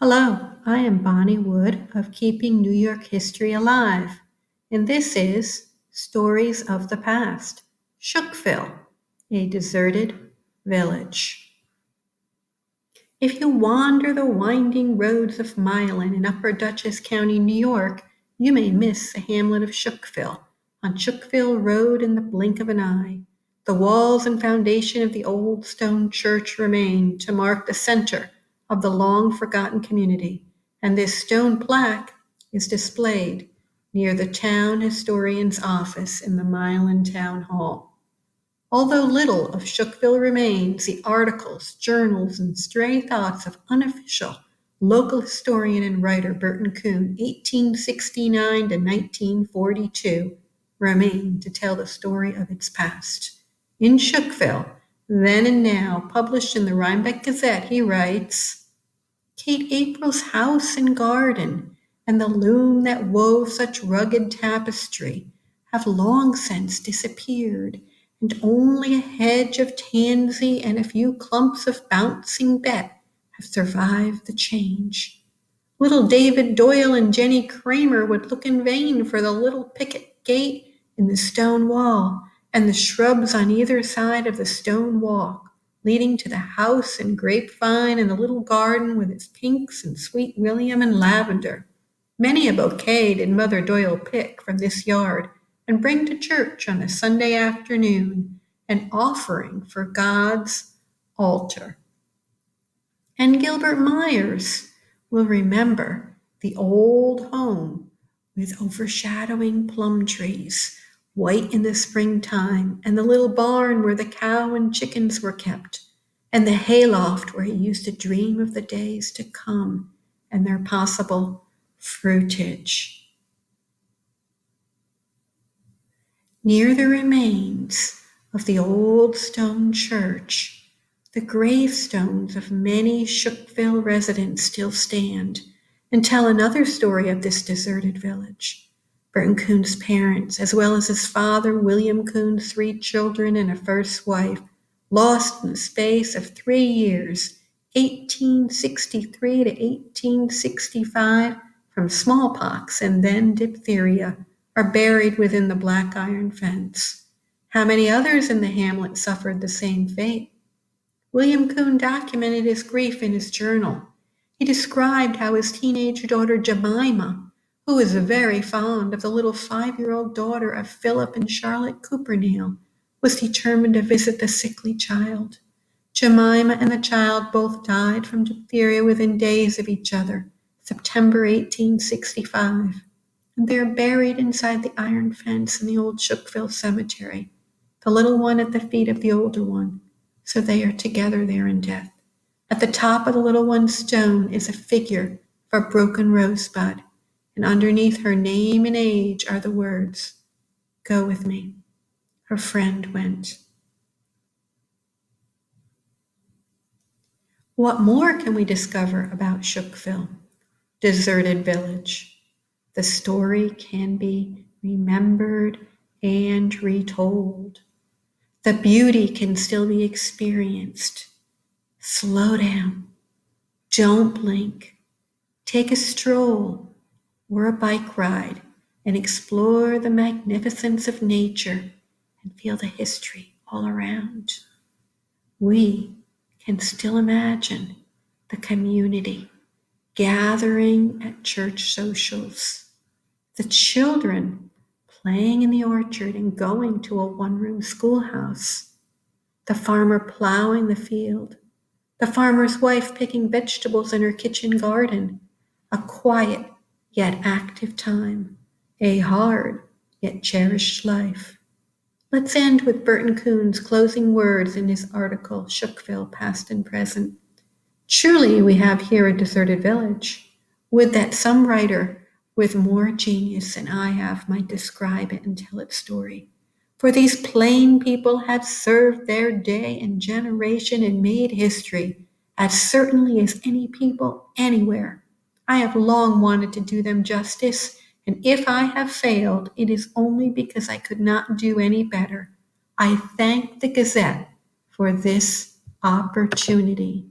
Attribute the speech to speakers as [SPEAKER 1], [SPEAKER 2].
[SPEAKER 1] Hello, I am Bonnie Wood of Keeping New York History Alive, and this is Stories of the Past, Shookville, a deserted village. If you wander the winding roads of Milan in Upper Dutchess County, New York, you may miss the hamlet of Shookville on Shookville Road in the blink of an eye. The walls and foundation of the old stone church remain to mark the center of the long-forgotten community, and this stone plaque is displayed near the town historian's office in the Milan Town Hall. Although little of Shookville remains, the articles, journals, and stray thoughts of unofficial local historian and writer Burton Coon, 1869 to 1942, remain to tell the story of its past. In Shookville, Then and Now, published in the Rhinebeck Gazette, he writes, Kate April's house and garden, and the loom that wove such rugged tapestry, have long since disappeared, and only a hedge of tansy and a few clumps of bouncing bet have survived the change. Little David Doyle and Jenny Kramer would look in vain for the little picket gate in the stone wall and the shrubs on either side of the stone walk, leading to the house and grapevine and the little garden with its pinks and sweet William and lavender. Many a bouquet did Mother Doyle pick from this yard and bring to church on a Sunday afternoon, an offering for God's altar. And Gilbert Myers will remember the old home with overshadowing plum trees, white in the springtime, and the little barn where the cow and chickens were kept, and the hayloft where he used to dream of the days to come and their possible fruitage. Near the remains of the old stone church, the gravestones of many Shookville residents still stand and tell another story of this deserted village. Burton Coon's parents, as well as his father, William Coon's 3 children and a first wife, lost in the space of 3 years, 1863 to 1865, from smallpox and then diphtheria, are buried within the black iron fence. How many others in the hamlet suffered the same fate? William Coon documented his grief in his journal. He described how his teenage daughter Jemima, who was very fond of the little 5-year-old daughter of Philip and Charlotte Cooperneel, was determined to visit the sickly child. Jemima and the child both died from diphtheria within days of each other, September 1865. And they are buried inside the iron fence in the old Shookville cemetery, the little one at the feet of the older one, so they are together there in death. At the top of the little one's stone is a figure of a broken rosebud, and underneath her name and age are the words, "Go with me." Her friend went. What more can we discover about Shookville, deserted village? The story can be remembered and retold. The beauty can still be experienced. Slow down. Don't blink. Take a stroll or a bike ride and explore the magnificence of nature and feel the history all around. We can still imagine the community gathering at church socials, the children playing in the orchard and going to a one-room schoolhouse, the farmer plowing the field, the farmer's wife picking vegetables in her kitchen garden, a quiet yet active time, a hard yet cherished life. Let's end with Burton Coon's closing words in his article, Shookville, Past and Present. Truly we have here a deserted village. Would that some writer with more genius than I have might describe it and tell its story. For these plain people have served their day and generation and made history as certainly as any people anywhere. I have long wanted to do them justice, and if I have failed, it is only because I could not do any better. I thank the Gazette for this opportunity.